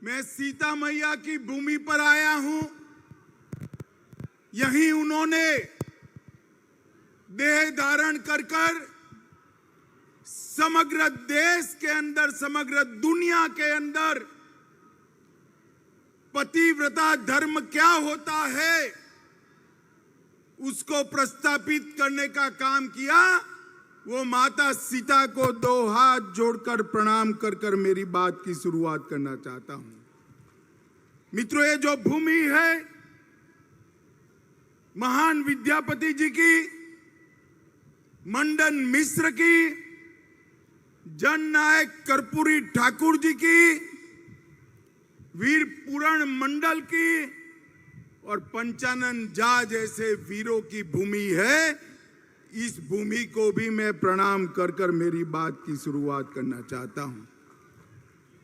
मैं सीता मैया की भूमि पर आया हूं। यहीं उन्होंने देह धारण कर समग्र देश के अंदर, समग्र दुनिया के अंदर पतिव्रता धर्म क्या होता है उसको प्रस्थापित करने का काम किया। वो माता सीता को दो हाथ जोड़कर प्रणाम कर मेरी बात की शुरुआत करना चाहता हूं। मित्रों, ये जो भूमि है महान विद्यापति जी की, मंडन मिश्र की, जननायक कर्पूरी ठाकुर जी की, वीर पूरण मंडल की और पंचानन झा जैसे वीरों की भूमि है। इस भूमि को भी मैं प्रणाम कर मेरी बात की शुरुआत करना चाहता हूं।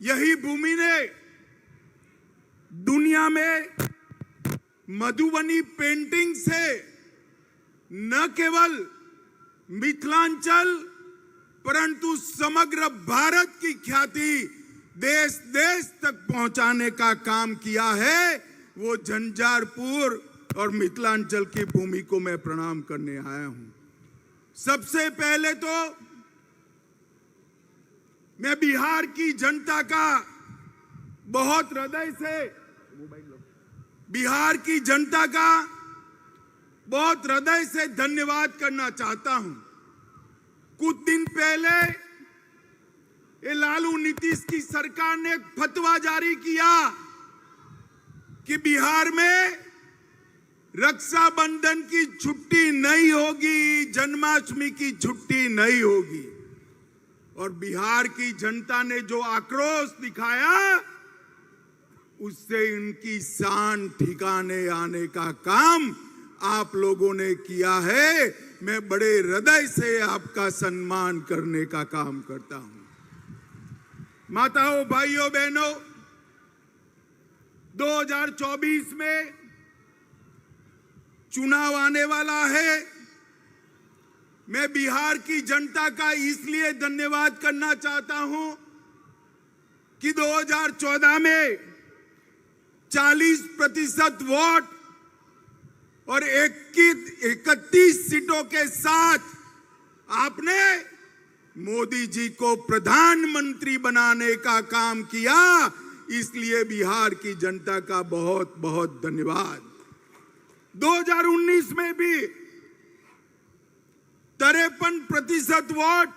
यही भूमि ने दुनिया में मधुबनी पेंटिंग से न केवल मिथिलांचल परंतु समग्र भारत की ख्याति देश देश तक पहुंचाने का काम किया है। वो झंझारपुर और मिथिलांचल की भूमि को मैं प्रणाम करने आया हूं। सबसे पहले तो मैं बिहार की जनता का बहुत हृदय से, बिहार की जनता का बहुत हृदय से धन्यवाद करना चाहता हूं। कुछ दिन पहले ये लालू नीतीश की सरकार ने एक फतवा जारी किया कि बिहार में रक्षाबंधन की छुट्टी नहीं होगी, जन्माष्टमी की छुट्टी नहीं होगी। और बिहार की जनता ने जो आक्रोश दिखाया उससे इनकी शान ठिकाने आने का काम आप लोगों ने किया है। मैं बड़े हृदय से आपका सम्मान करने का काम करता हूं। माताओं, भाइयों, बहनों, 2024 में चुनाव आने वाला है। मैं बिहार की जनता का इसलिए धन्यवाद करना चाहता हूं कि 2014 में 40% वोट और 31 सीटों के साथ आपने मोदी जी को प्रधानमंत्री बनाने का काम किया। इसलिए बिहार की जनता का बहुत बहुत धन्यवाद। 2019 में भी 53% वोट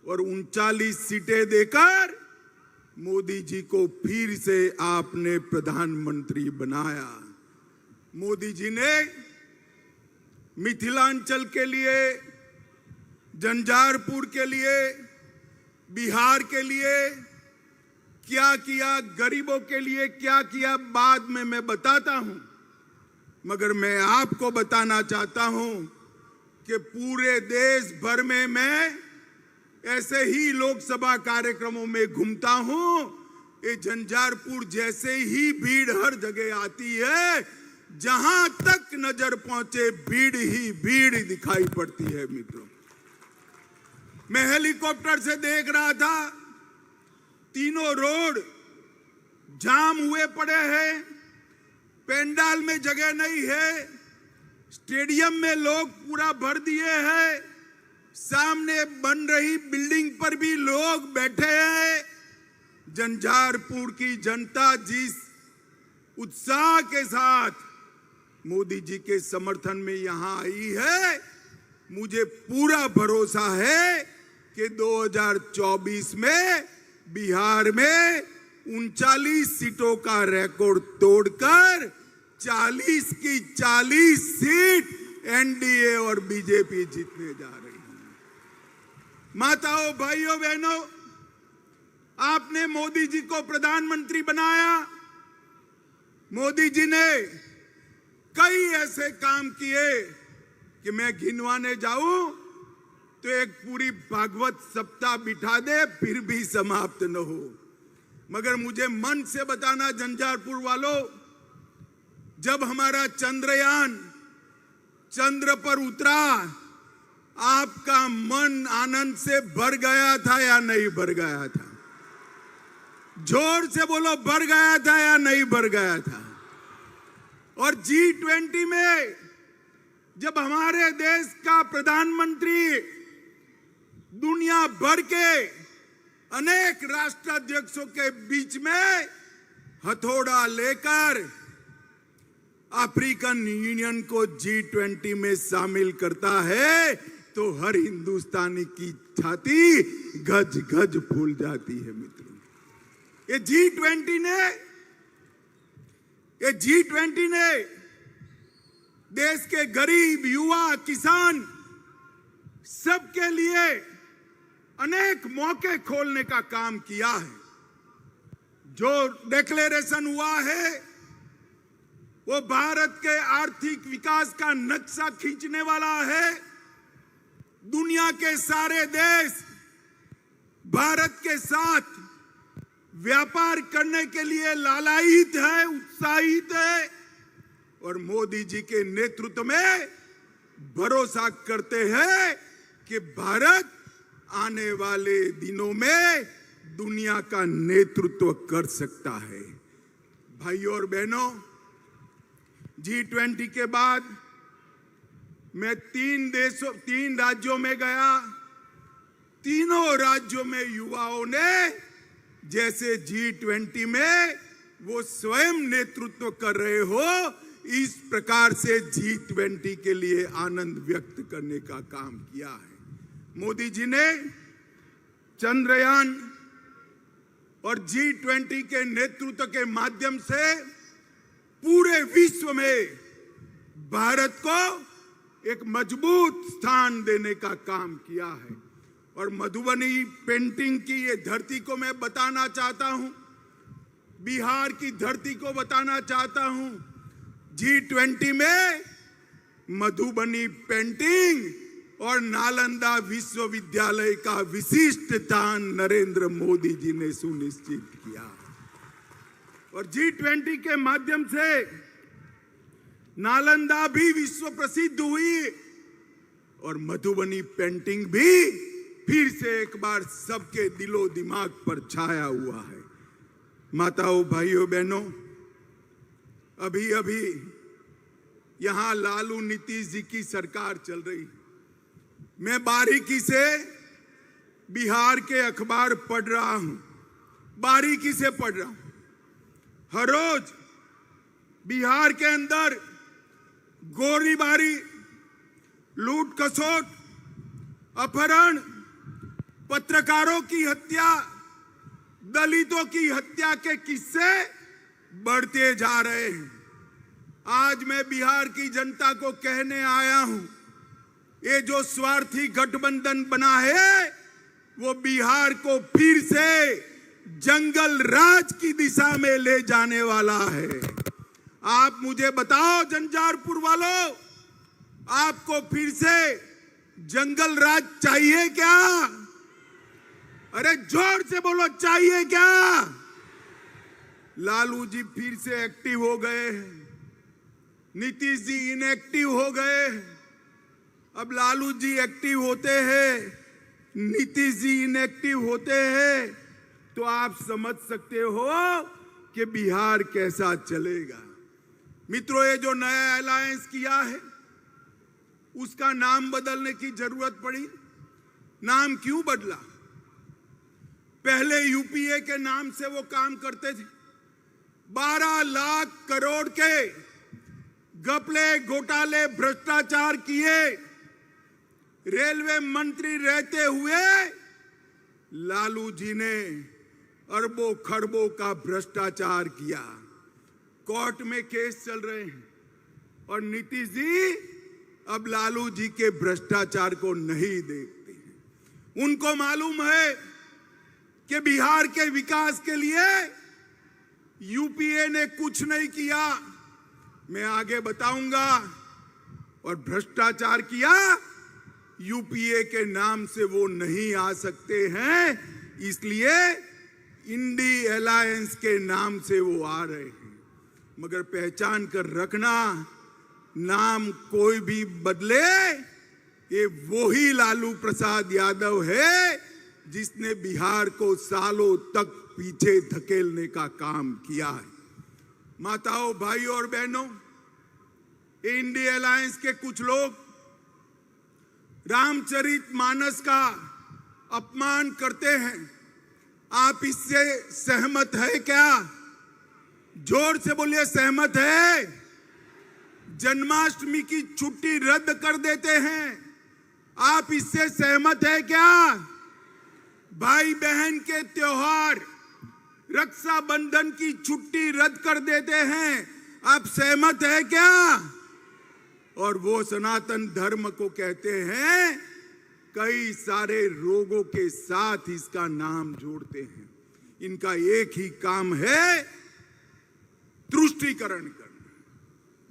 और 39 सीटें देकर मोदी जी को फिर से आपने प्रधानमंत्री बनाया। मोदी जी ने मिथिलांचल के लिए, झंझारपुर के लिए, बिहार के लिए क्या किया, गरीबों के लिए क्या किया, बाद में मैं बताता हूं। मगर मैं आपको बताना चाहता हूं कि पूरे देश भर में मैं ऐसे ही लोकसभा कार्यक्रमों में घूमता हूं। ये झंझारपुर जैसे ही भीड़ हर जगह आती है, जहां तक नजर पहुंचे भीड़ ही भीड़ दिखाई पड़ती है। मित्रों, मैं हेलीकॉप्टर से देख रहा था, तीनों रोड जाम हुए पड़े हैं। पेंडाल में जगह नहीं है, स्टेडियम में लोग पूरा भर दिए हैं, सामने बन रही बिल्डिंग पर भी लोग बैठे हैं। झंझारपुर की जनता जिस उत्साह के साथ मोदी जी के समर्थन में यहां आई है, मुझे पूरा भरोसा है कि 2024 में बिहार में 39 सीटों का रिकॉर्ड तोड़कर 40 की 40 सीट एनडीए और बीजेपी जीतने जा रही है। माताओं, भाइयों, बहनों, आपने मोदी जी को प्रधानमंत्री बनाया। मोदी जी ने कई ऐसे काम किए कि मैं गिनवाने जाऊं तो एक पूरी भागवत सप्ताह बिठा दे फिर भी समाप्त न हो। मगर मुझे मन से बताना, झंझारपुर वालों, जब हमारा चंद्रयान चंद्र पर उतरा, आपका मन आनंद से भर गया था या नहीं भर गया था? जोर से बोलो, बढ़ गया था या नहीं बढ़ गया था? और G20 में जब हमारे देश का प्रधानमंत्री दुनिया भर के अनेक राष्ट्राध्यक्षों के बीच में हथौड़ा लेकर अफ्रीकन यूनियन को G20 में शामिल करता है, तो हर हिंदुस्तानी की छाती गज गज फूल जाती है। मित्रों, ये G20 ने देश के गरीब, युवा, किसान सबके लिए अनेक मौके खोलने का काम किया है। जो डिक्लेरेशन हुआ है वो भारत के आर्थिक विकास का नक्शा खींचने वाला है। दुनिया के सारे देश भारत के साथ व्यापार करने के लिए लालायित है, उत्साहित है, और मोदी जी के नेतृत्व में भरोसा करते हैं कि भारत आने वाले दिनों में दुनिया का नेतृत्व कर सकता है। भाइयों और बहनों, G20 के बाद मैं 3 राज्यों में गया। तीनों राज्यों में युवाओं ने जैसे G20 में वो स्वयं नेतृत्व कर रहे हो, इस प्रकार से G20 के लिए आनंद व्यक्त करने का काम किया है। मोदी जी ने चंद्रयान और G20 के नेतृत्व के माध्यम से पूरे विश्व में भारत को एक मजबूत स्थान देने का काम किया है। और मधुबनी पेंटिंग की ये धरती को मैं बताना चाहता हूं, बिहार की धरती को बताना चाहता हूं। G20 में मधुबनी पेंटिंग और नालंदा विश्वविद्यालय का विशिष्ट स्थान नरेंद्र मोदी जी ने सुनिश्चित किया। और G20 के माध्यम से नालंदा भी विश्व प्रसिद्ध हुई और मधुबनी पेंटिंग भी फिर से एक बार सबके दिलो दिमाग पर छाया हुआ है। माताओं, भाइयों, बहनों, अभी अभी यहां लालू नीतीश जी की सरकार चल रही। मैं बारीकी से बिहार के अखबार पढ़ रहा हूं, बारीकी से पढ़ रहा हूं। हर रोज बिहार के अंदर गोलीबारी, लूट खसोट, अपहरण, पत्रकारों की हत्या, दलितों की हत्या के किस्से बढ़ते जा रहे हैं। आज मैं बिहार की जनता को कहने आया हूं, ये जो स्वार्थी गठबंधन बना है वो बिहार को फिर से जंगल राज की दिशा में ले जाने वाला है। आप मुझे बताओ झंझारपुर वालों, आपको फिर से जंगल राज चाहिए क्या? अरे जोर से बोलो, चाहिए क्या? लालू जी फिर से एक्टिव हो गए हैं, नीतीश जी इनएक्टिव हो गए। अब लालू जी एक्टिव होते हैं, नीतीश जी इनएक्टिव होते हैं, तो आप समझ सकते हो कि बिहार कैसा चलेगा। मित्रों, ये जो नया अलायंस किया है उसका नाम बदलने की जरूरत पड़ी। नाम क्यों बदला? पहले यूपीए के नाम से वो काम करते थे। 12 लाख करोड़ के घपले, घोटाले, भ्रष्टाचार किए। रेलवे मंत्री रहते हुए लालू जी ने अरबों खरबों का भ्रष्टाचार किया। कोर्ट में केस चल रहे हैं और नीतीश जी अब लालू जी के भ्रष्टाचार को नहीं देखते हैं। उनको मालूम है कि बिहार के विकास के लिए यूपीए ने कुछ नहीं किया। मैं आगे बताऊंगा। और भ्रष्टाचार किया, यूपीए के नाम से वो नहीं आ सकते हैं, इसलिए इंडी अलायंस के नाम से वो आ रहे हैं। मगर पहचान कर रखना, नाम कोई भी बदले, ये वही लालू प्रसाद यादव है जिसने बिहार को सालों तक पीछे धकेलने का काम किया है। माताओं, भाइयों और बहनों, इंडिया अलायंस के कुछ लोग रामचरितमानस का अपमान करते हैं। आप इससे सहमत है क्या? जोर से बोलिए, सहमत है? जन्माष्टमी की छुट्टी रद्द कर देते हैं। आप इससे सहमत है क्या? भाई बहन के त्योहार, रक्षाबंधन की छुट्टी रद्द कर देते हैं। आप सहमत है क्या? और वो सनातन धर्म को कहते हैं, कई सारे रोगों के साथ इसका नाम जोड़ते हैं। इनका एक ही काम है, तुष्टीकरण करना।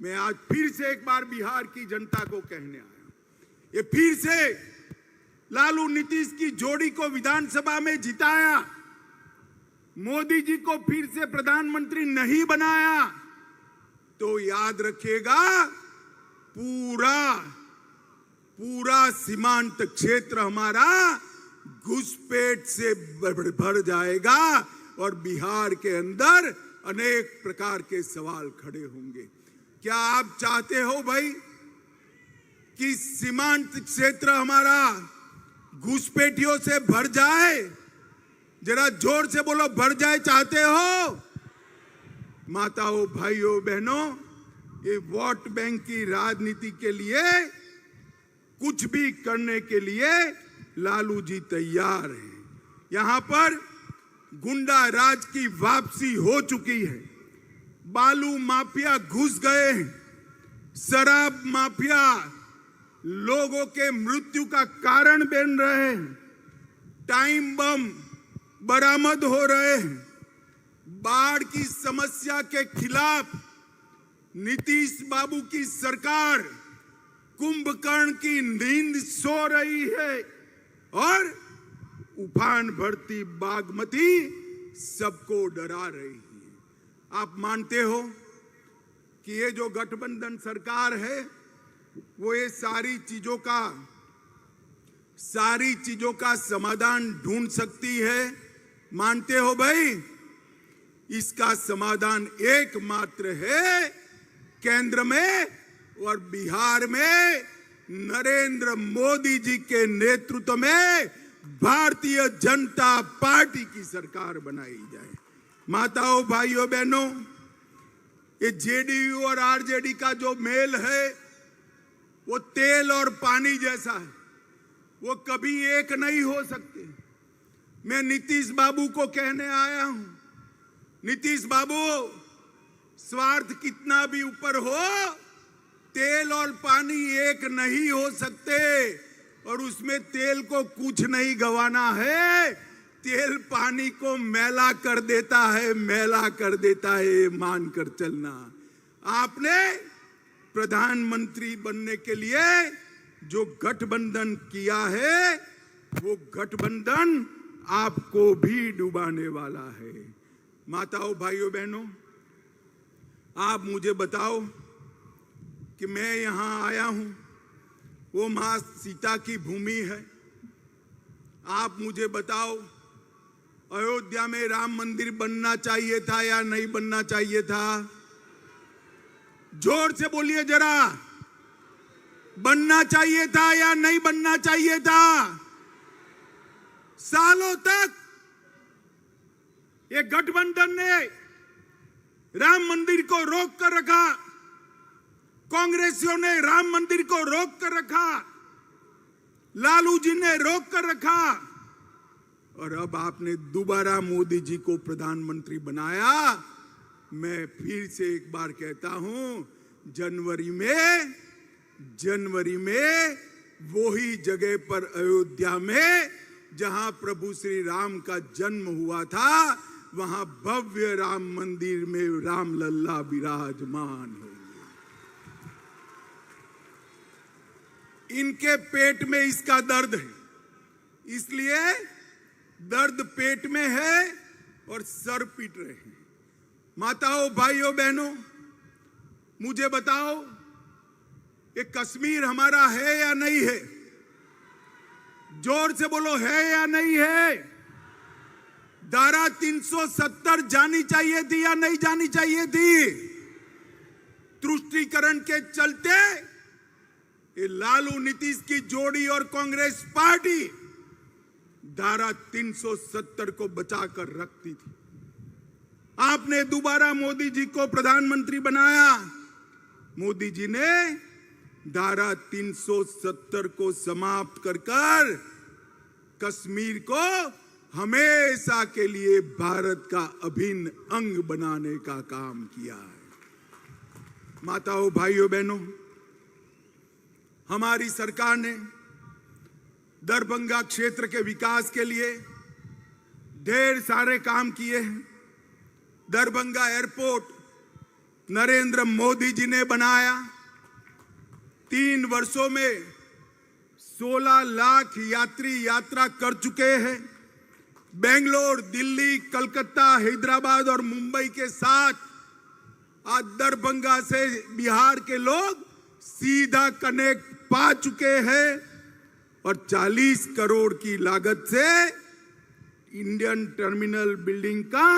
मैं आज फिर से एक बार बिहार की जनता को कहने आया हूं, ये फिर से लालू नीतीश की जोड़ी को विधानसभा में जिताया, मोदी जी को फिर से प्रधानमंत्री नहीं बनाया, तो याद रखिएगा पूरा सीमांत क्षेत्र हमारा घुसपैठ से भर जाएगा और बिहार के अंदर अनेक प्रकार के सवाल खड़े होंगे। क्या आप चाहते हो भाई कि सीमांत क्षेत्र हमारा घुसपैठियों से भर जाए? जरा जोर से बोलो, भर जाए चाहते हो? माताओं, भाइयों, बहनों, ये वोट बैंक की राजनीति के लिए कुछ भी करने के लिए लालू जी तैयार हैं। यहां पर गुंडा राज की वापसी हो चुकी है। बालू माफिया घुस गए हैं। शराब माफिया लोगों के मृत्यु का कारण बन रहे हैं। टाइम बम बरामद हो रहे हैं। बाढ़ की समस्या के खिलाफ नीतीश बाबू की सरकार कुंभकर्ण की नींद सो रही है और उफान भरती बागमती सबको डरा रही है। आप मानते हो कि ये जो गठबंधन सरकार है वो ये सारी चीजों का समाधान ढूंढ सकती है? मानते हो भाई? इसका समाधान एकमात्र है, केंद्र में और बिहार में नरेंद्र मोदी जी के नेतृत्व में भारतीय जनता पार्टी की सरकार बनाई जाए। माताओं, भाइयों, बहनों, ये जेडीयू और आरजेडी का जो मेल है वो तेल और पानी जैसा है, वो कभी एक नहीं हो सकते। मैं नीतीश बाबू को कहने आया हूं, नीतीश बाबू, स्वार्थ कितना भी ऊपर हो, तेल और पानी एक नहीं हो सकते और उसमें तेल को कुछ नहीं गंवाना है। तेल पानी को मैला कर देता है, मानकर चलना। आपने प्रधानमंत्री बनने के लिए जो गठबंधन किया है वो गठबंधन आपको भी डुबाने वाला है। माताओं, भाइयों, बहनों, आप मुझे बताओ कि मैं यहां आया हूं, वो मां सीता की भूमि है। आप मुझे बताओ, अयोध्या में राम मंदिर बनना चाहिए था या नहीं बनना चाहिए था? जोर से बोलिए जरा, बनना चाहिए था या नहीं बनना चाहिए था? सालों तक ये गठबंधन ने राम मंदिर को रोक कर रखा, कांग्रेसियों ने राम मंदिर को रोक कर रखा, लालू जी ने रोक कर रखा और अब आपने दोबारा मोदी जी को प्रधानमंत्री बनाया। मैं फिर से एक बार कहता हूं, जनवरी में वही जगह पर अयोध्या में जहां प्रभु श्री राम का जन्म हुआ था, वहां भव्य राम मंदिर में राम लल्ला विराजमान होंगे। इनके पेट में इसका दर्द है, इसलिए दर्द पेट में है और सर पीट रहे हैं। माताओं, भाइयों, बहनों, मुझे बताओ, ये कश्मीर हमारा है या नहीं है? जोर से बोलो, है या नहीं है? धारा 370 जानी चाहिए थी या नहीं जानी चाहिए थी? तुष्टीकरण के चलते ये लालू नीतीश की जोड़ी और कांग्रेस पार्टी धारा 370 को बचाकर रखती थी। आपने दोबारा मोदी जी को प्रधानमंत्री बनाया। मोदी जी ने धारा 370 को समाप्त कर कश्मीर को हमेशा के लिए भारत का अभिन्न अंग बनाने का काम किया है। माताओं, भाइयों, बहनों, हमारी सरकार ने दरभंगा क्षेत्र के विकास के लिए ढेर सारे काम किए हैं। दरभंगा एयरपोर्ट नरेंद्र मोदी जी ने बनाया। 3 वर्षों में 16 लाख यात्री यात्रा कर चुके हैं। बेंगलोर, दिल्ली, कलकत्ता, हैदराबाद और मुंबई के साथ आज दरभंगा से बिहार के लोग सीधा कनेक्ट पा चुके हैं और 40 करोड़ की लागत से इंडियन टर्मिनल बिल्डिंग का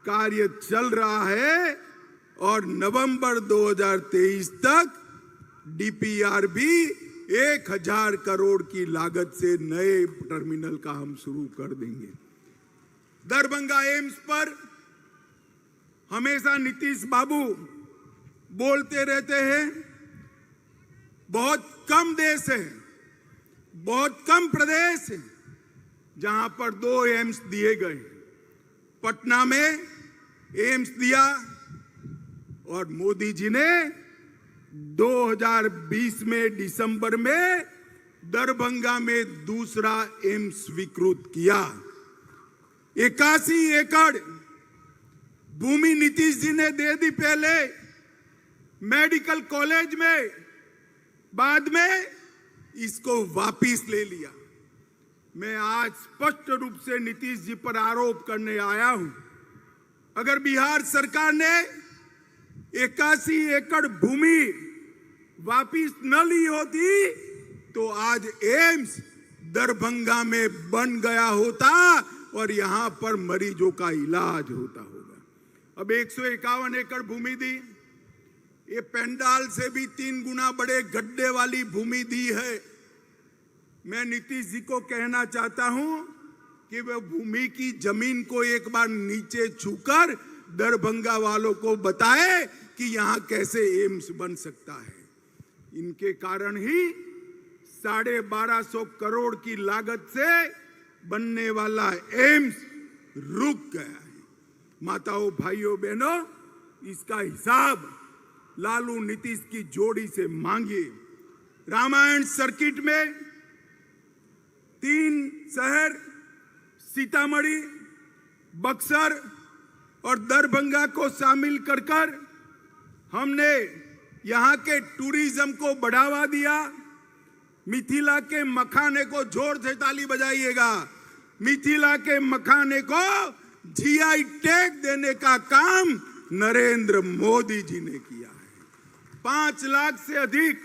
कार्य चल रहा है और नवंबर 2023 तक डीपीआर भी 1000 करोड़ की लागत से नए टर्मिनल का हम शुरू कर देंगे। दरभंगा एम्स पर हमेशा नीतीश बाबू बोलते रहते हैं, बहुत कम देश है, बहुत कम प्रदेश है जहां पर 2 एम्स दिए गए। पटना में एम्स दिया और मोदी जी ने 2020 में दिसंबर में दरभंगा में दूसरा एम्स स्वीकृत किया। 81 एकड़ भूमि नीतीश जी ने दे दी पहले मेडिकल कॉलेज में, बाद में इसको वापिस ले लिया। मैं आज स्पष्ट रूप से नीतीश जी पर आरोप करने आया हूं, अगर बिहार सरकार ने 81 एकड़ भूमि वापिस न ली होती तो आज एम्स दरभंगा में बन गया होता और यहां पर मरीजों का इलाज होता होगा। अब 151 एकड़ भूमि दी, ये पेंडाल से भी 3 गुना बड़े गड्ढे वाली भूमि दी है। मैं नीतीश जी को कहना चाहता हूं कि वह भूमि की जमीन को एक बार नीचे छूकर दरभंगा वालों को बताए कि यहां कैसे एम्स बन सकता है। इनके कारण ही 1250 करोड़ की लागत से बनने वाला एम्स रुक गया है। माताओं, भाइयों, बहनों, इसका हिसाब लालू नीतीश की जोड़ी से मांगिए। रामायण सर्किट में 3 शहर सीतामढ़ी, बक्सर और दरभंगा को शामिल कर हमने यहां के टूरिज्म को बढ़ावा दिया। मिथिला के मखाने को जोर से ताली बजाइएगा। मिथिला के मखाने को जीआई टैग देने का काम नरेंद्र मोदी जी ने किया है। 5 लाख से अधिक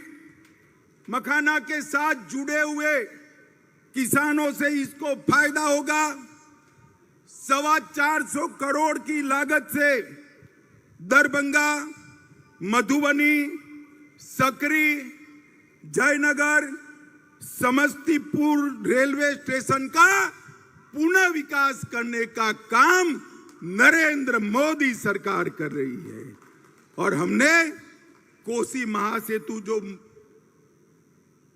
मखाना के साथ जुड़े हुए किसानों से इसको फायदा होगा। 425 करोड़ की लागत से दरभंगा, मधुबनी, सकरी, जयनगर, समस्तीपुर रेलवे स्टेशन का पुनः विकास करने का काम नरेंद्र मोदी सरकार कर रही है। और हमने कोसी महासेतु जो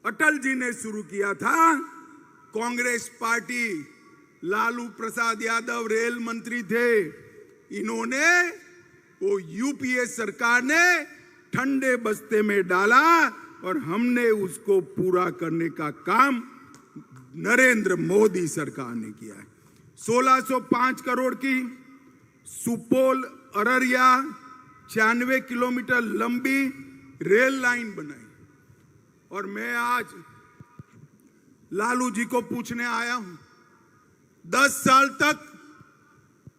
अटल जी ने शुरू किया था, कांग्रेस पार्टी, लालू प्रसाद यादव रेल मंत्री थे, इन्होंने वो यूपीए सरकार ने ठंडे बस्ते में डाला और हमने उसको पूरा करने का काम नरेंद्र मोदी सरकार ने किया है। 1605 करोड़ की सुपौल अररिया 96 किलोमीटर लंबी रेल लाइन बनाई। और मैं आज लालू जी को पूछने आया हूं, 10 साल तक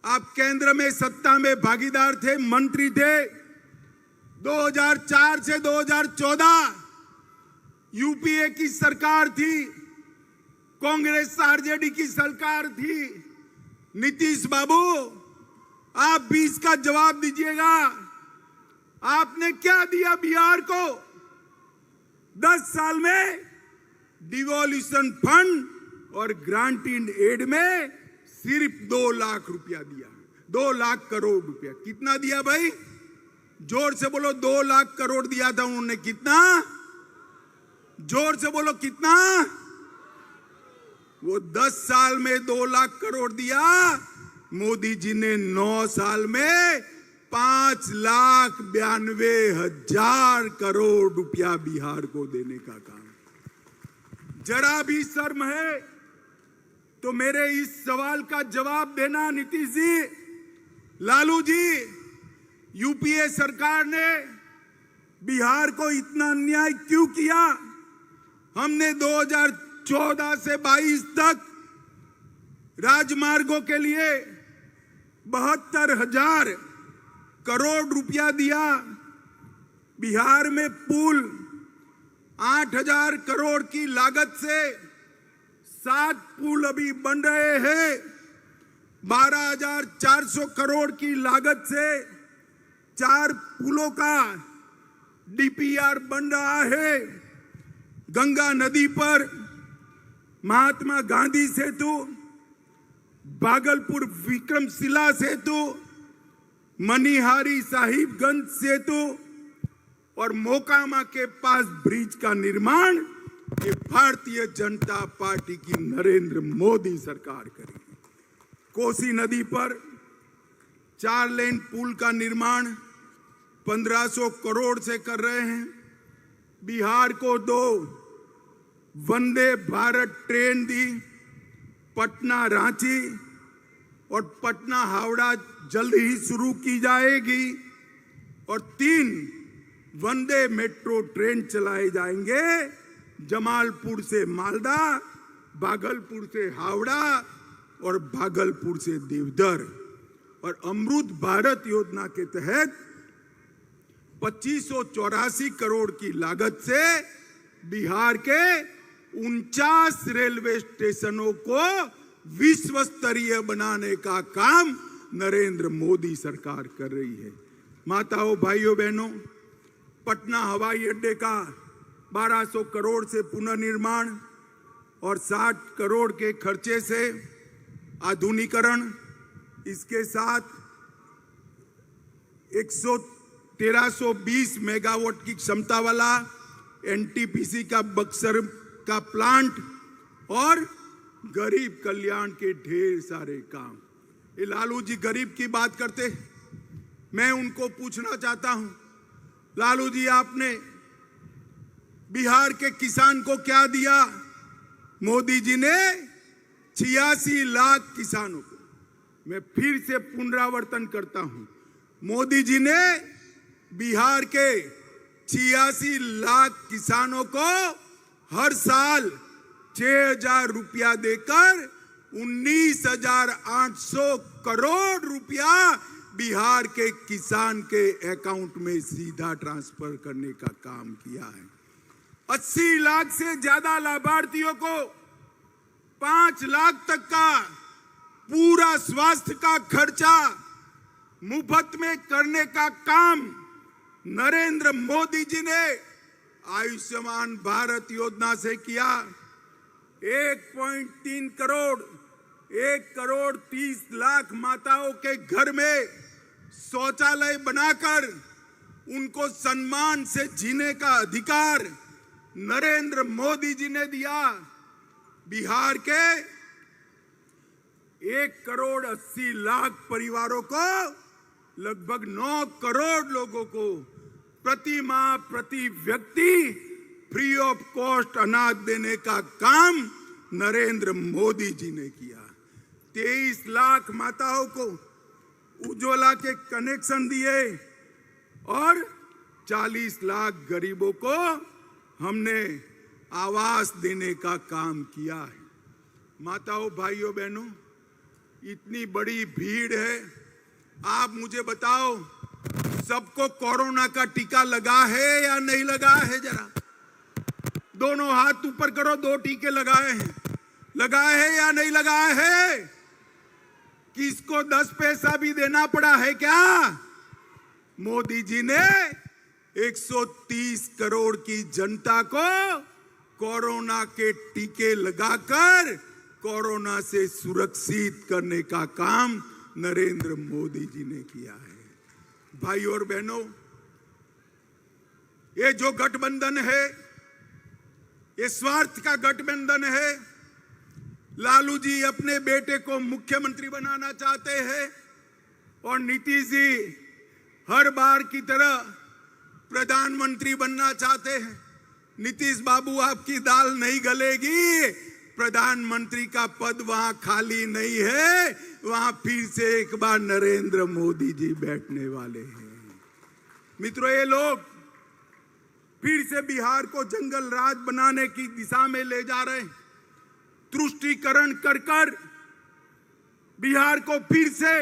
आप केंद्र में सत्ता में भागीदार थे, मंत्री थे। 2004 से 2014 यूपीए की सरकार थी, कांग्रेस आरजेडी की सरकार थी। नीतीश बाबू, आप भी इसका जवाब दीजिएगा। आपने क्या दिया बिहार को? 10 साल में डिवोल्यूशन फंड और ग्रांट इन एड में सिर्फ 2 लाख रुपया दिया। 2 लाख करोड़ रुपया। कितना दिया भाई? जोर से बोलो। 2 लाख करोड़ दिया था उन्होंने। कितना? जोर से बोलो कितना? वो 10 साल में 2 लाख करोड़ दिया। मोदी जी ने 9 साल में 5,92,000 करोड़ रुपया बिहार को देने का काम। जरा भी शर्म है तो मेरे इस सवाल का जवाब देना नीतीश जी। लालू जी, यूपीए सरकार ने बिहार को इतना अन्याय क्यों किया? हमने 2014 से 22 तक राजमार्गों के लिए 72,000 करोड़ रुपया दिया। बिहार में पुल 8,000 करोड़ की लागत से 7 पुल अभी बन रहे हैं। 12,400 करोड़ की लागत से 4 पुलों का डीपीआर बन रहा है। गंगा नदी पर महात्मा गांधी सेतु, भागलपुर विक्रमशिला सेतु, मनिहारी साहिबगंज सेतु और मोकामा के पास ब्रिज का निर्माण ये भारतीय जनता पार्टी की नरेंद्र मोदी सरकार करेगी। कोसी नदी पर 4 लेन पुल का निर्माण 1500 करोड़ से कर रहे हैं। बिहार को 2 वंदे भारत ट्रेन दी। पटना रांची और पटना हावड़ा जल्द ही शुरू की जाएगी और 3 वंदे मेट्रो ट्रेन चलाए जाएंगे। जमालपुर से मालदा, भागलपुर से हावड़ा और भागलपुर से देवधर। और अमृत भारत योजना के तहत 2584 करोड़ की लागत से बिहार के 49 रेलवे स्टेशनों को विश्व स्तरीय बनाने का काम नरेंद्र मोदी सरकार कर रही है। माताओं, भाइयों, बहनों, पटना हवाई अड्डे का 1200 करोड़ से पुनर्निर्माण और 60 करोड़ के खर्चे से आधुनिकीकरण, इसके साथ 1320 मेगावाट की क्षमता वाला एनटीपीसी का बक्सर का प्लांट और गरीब कल्याण के ढेर सारे काम। ये लालू जी गरीब की बात करते, मैं उनको पूछना चाहता हूं, लालू जी आपने बिहार के किसान को क्या दिया? मोदी जी ने 86 लाख किसानों को, मैं फिर से पुनरावर्तन करता हूं, मोदी जी ने बिहार के 86 लाख किसानों को हर साल 6,000 रुपया देकर 19,800 करोड़ रुपया बिहार के किसान के अकाउंट में सीधा ट्रांसफर करने का काम किया है। 80 लाख से ज्यादा लाभार्थियों को 5 लाख तक का पूरा स्वास्थ्य का खर्चा मुफ्त में करने का काम नरेंद्र मोदी जी ने आयुष्मान भारत योजना से किया। 1.3 करोड़ 1,30 लाख माताओं के घर में शौचालय बनाकर उनको सम्मान से जीने का अधिकार नरेंद्र मोदी जी ने दिया। बिहार के 1,80 लाख परिवारों को लगभग 9 करोड़ लोगों को प्रति माह प्रति व्यक्ति फ्री ऑफ कॉस्ट अनाज देने का काम नरेंद्र मोदी जी ने किया। 23 लाख माताओं को उज्ज्वला के कनेक्शन दिए और 40 लाख गरीबों को हमने आवास देने का काम किया है। माताओं, भाइयों, बहनों, इतनी बड़ी भीड़ है, आप मुझे बताओ सबको कोरोना का टीका लगा है या नहीं लगा है? जरा दोनों हाथ ऊपर करो। 2 टीके लगाए हैं, लगाए हैं या नहीं लगाए हैं? किसको 10 पैसा भी देना पड़ा है क्या? मोदी जी ने 130 करोड़ की जनता को कोरोना के टीके लगाकर कोरोना से सुरक्षित करने का काम नरेंद्र मोदी जी ने किया है। भाई और बहनों, ये जो गठबंधन है, ये स्वार्थ का गठबंधन है। लालू जी अपने बेटे को मुख्यमंत्री बनाना चाहते हैं और नीतीश जी हर बार की तरह प्रधानमंत्री बनना चाहते हैं। नीतीश बाबू, आपकी दाल नहीं गलेगी, प्रधानमंत्री का पद वहां खाली नहीं है, वहां फिर से एक बार नरेंद्र मोदी जी बैठने वाले हैं। मित्रों, ये लोग फिर से बिहार को जंगल राज बनाने की दिशा में ले जा रहे हैं। तुष्टीकरण कर कर बिहार को फिर से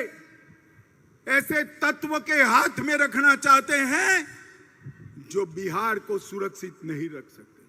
ऐसे तत्व के हाथ में रखना चाहते हैं जो बिहार को सुरक्षित नहीं रख सकते।